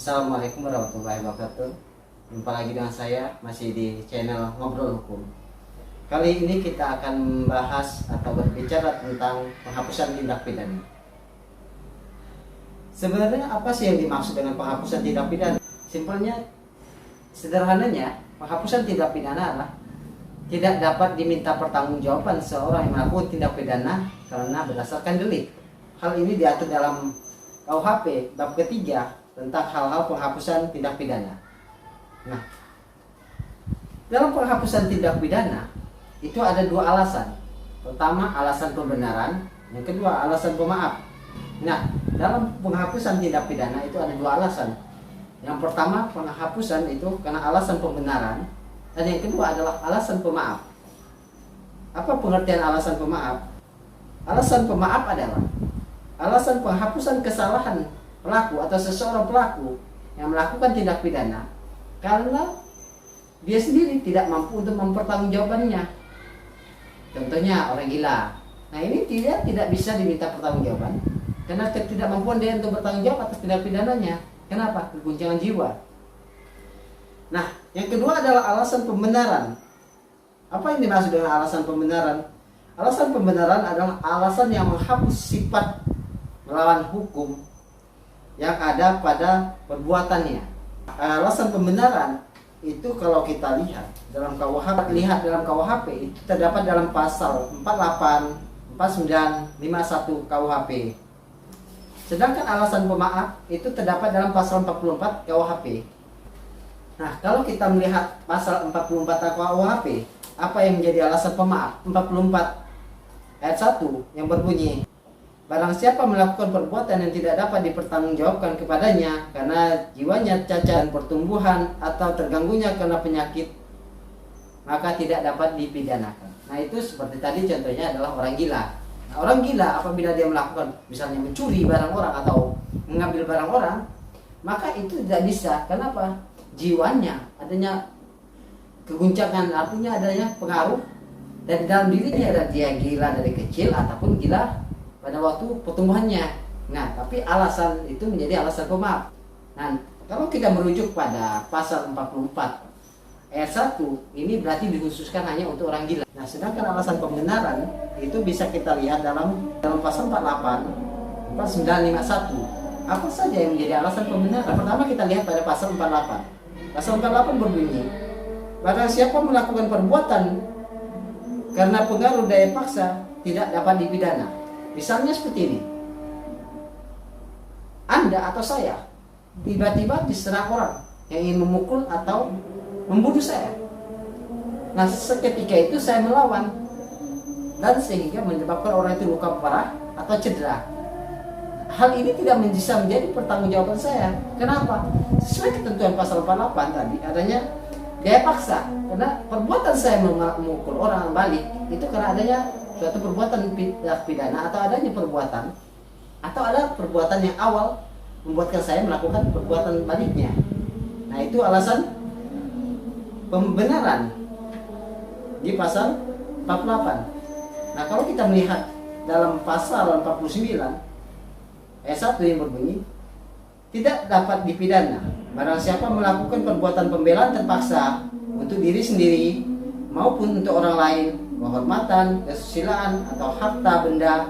Assalamualaikum warahmatullahi wabarakatuh. Jumpa lagi dengan saya masih di channel Ngobrol Hukum. Kali ini kita akan membahas atau berbicara tentang penghapusan tindak pidana. Sebenarnya apa sih yang dimaksud dengan penghapusan tindak pidana? Simpelnya, sederhananya, penghapusan tindak pidana adalah tidak dapat diminta pertanggungjawaban seorang yang melakukan tindak pidana karena berdasarkan delik. Hal ini diatur dalam KUHP bab ketiga tentang hal-hal penghapusan tindak pidana. Nah, dalam penghapusan tindak pidana itu ada dua alasan. Pertama, alasan pembenaran, yang kedua alasan pemaaf. Nah, dalam penghapusan tindak pidana itu ada dua alasan. Yang pertama, penghapusan itu karena alasan pembenaran, dan yang kedua adalah alasan pemaaf. Apa pengertian alasan pemaaf? Alasan pemaaf adalah alasan penghapusan kesalahan pelaku atau seseorang pelaku yang melakukan tindak pidana karena dia sendiri tidak mampu untuk mempertanggungjawabkannya. Contohnya orang gila. Nah, ini tidak bisa diminta pertanggungjawaban karena ketidakmampuan dia untuk bertanggung jawab atas tindak pidananya. Kenapa? Keguncangan jiwa. Nah, yang kedua adalah alasan pembenaran. Apa yang dimaksud dengan alasan pembenaran? Alasan pembenaran adalah alasan yang menghapus sifat melawan hukum yang ada pada perbuatannya. Alasan pembenaran itu kalau kita lihat dalam KUHP itu terdapat dalam pasal 48, 49, 51 KUHP. Sedangkan alasan pemaaf itu terdapat dalam pasal 44 KUHP. Nah, kalau kita melihat pasal 44 KUHP, apa yang menjadi alasan pemaaf? 44 ayat 1 yang berbunyi, barang siapa melakukan perbuatan yang tidak dapat dipertanggungjawabkan kepadanya karena jiwanya cacat pertumbuhan atau terganggunya karena penyakit, maka tidak dapat dipidanakan. Nah, itu seperti tadi contohnya adalah orang gila. Nah, orang gila apabila dia melakukan misalnya mencuri barang orang atau mengambil barang orang, maka itu tidak bisa. Kenapa? Jiwanya adanya keguncangan, artinya adanya pengaruh dari dalam dirinya, ada dia gila dari kecil ataupun gila pada waktu pertumbuhannya. Nah, tapi alasan itu menjadi alasan pemaaf. Nah, kalau kita merujuk pada pasal 44 ayat 1, ini berarti dikhususkan hanya untuk orang gila. Nah, sedangkan alasan pembenaran itu bisa kita lihat dalam pasal 48, 49, 51. Apa saja yang menjadi alasan pembenaran? Pertama kita lihat pada pasal 48. Pasal 48 berbunyi, barang siapa melakukan perbuatan karena pengaruh daya paksa tidak dapat dipidana. Misalnya seperti ini, Anda atau saya tiba-tiba diserang orang yang ingin memukul atau membunuh saya. Nah, seketika itu saya melawan dan sehingga menyebabkan orang itu luka parah atau cedera. Hal ini tidak bisa menjadi pertanggungjawaban saya. Kenapa? Sesuai ketentuan pasal 48 tadi adanya daya paksa, karena perbuatan saya memukul orang balik itu karena adanya suatu perbuatan pidana atau adanya perbuatan atau ada perbuatan yang awal membuatkan saya melakukan perbuatan baliknya. Nah, itu alasan pembenaran di pasal 48. Nah, kalau kita melihat dalam pasal 49 ayat 1 yang berbunyi, tidak dapat dipidana barang siapa melakukan perbuatan pembelaan terpaksa untuk diri sendiri maupun untuk orang lain, kehormatan, kesusilaan atau harta benda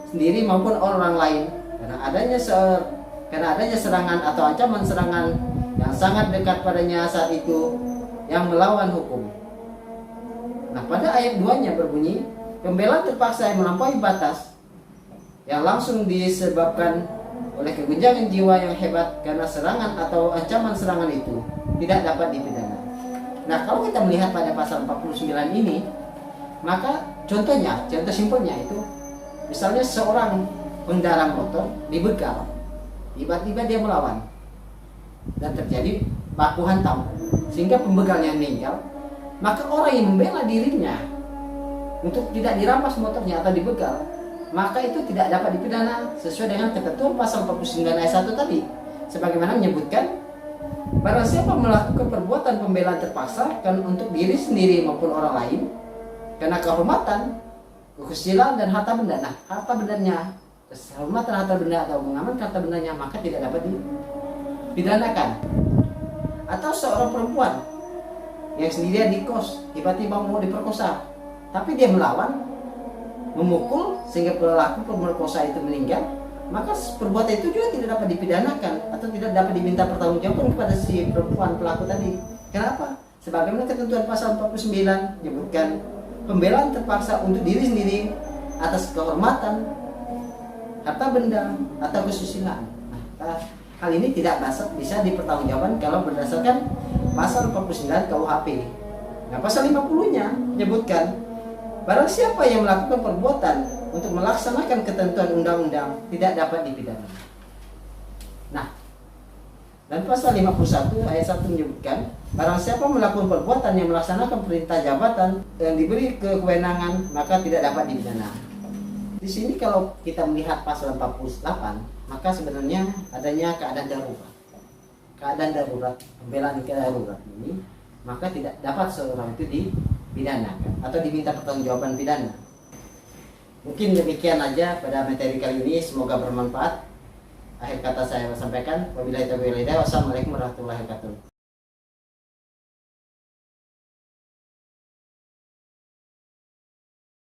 sendiri maupun orang lain karena adanya serangan atau ancaman serangan yang sangat dekat padanya saat itu yang melawan hukum. Nah, pada ayat 2-nya berbunyi, pembelaan terpaksa yang melampaui batas yang langsung disebabkan oleh keguncangan jiwa yang hebat karena serangan atau ancaman serangan itu tidak dapat dipidana. Nah, kalau kita melihat pada pasal 49 ini, maka contoh simpelnya itu misalnya seorang pengendara motor dibegal, tiba-tiba dia melawan dan terjadi baku hantam sehingga pembegalnya meninggal, maka orang yang membela dirinya untuk tidak dirampas motornya atau dibegal, maka itu tidak dapat dipidana sesuai dengan ketentuan pasal 49 ayat 1 tadi, sebagaimana menyebutkan barang siapa melakukan perbuatan pembelaan terpaksa kan untuk diri sendiri maupun orang lain karena kehormatan, kesusilaan dan harta benda. Nah, harta bendanya, kehormatan harta benda atau mengamankan harta bendanya, maka tidak dapat pidanakan. Atau seorang perempuan yang sendirian di kos tiba-tiba mau diperkosa, tapi dia melawan, memukul sehingga pelaku pemerkosa itu meninggal, maka perbuatan itu juga tidak dapat dipidanakan atau tidak dapat diminta pertanggungjawaban kepada si perempuan pelaku tadi. Kenapa? Sebagaimana ketentuan pasal 49 menyebutkan pembelaan terpaksa untuk diri sendiri atas kehormatan, harta benda atau kesusilaan. Nah, hal ini tidak bisa dipertanggungjawabkan kalau berdasarkan pasal 49 KUHP. Nah, pasal 50-nya menyebutkan barang siapa yang melakukan perbuatan untuk melaksanakan ketentuan undang-undang tidak dapat dipidana. Nah, dan pasal 51 ayat 1 menyebutkan barang siapa melakukan perbuatan yang melaksanakan perintah jabatan yang diberi kewenangan maka tidak dapat dipidana. Di sini kalau kita melihat pasal 48, maka sebenarnya adanya keadaan darurat. Keadaan darurat, pembelaan darurat ini, maka tidak dapat seorang itu dipidanakan atau diminta pertanggungjawaban pidana. Mungkin demikian aja pada materi kali ini, semoga bermanfaat. Akhir kata saya sampaikan, wabillahi taufiq wal hidayah. Wassalamualaikum warahmatullahi wabarakatuh.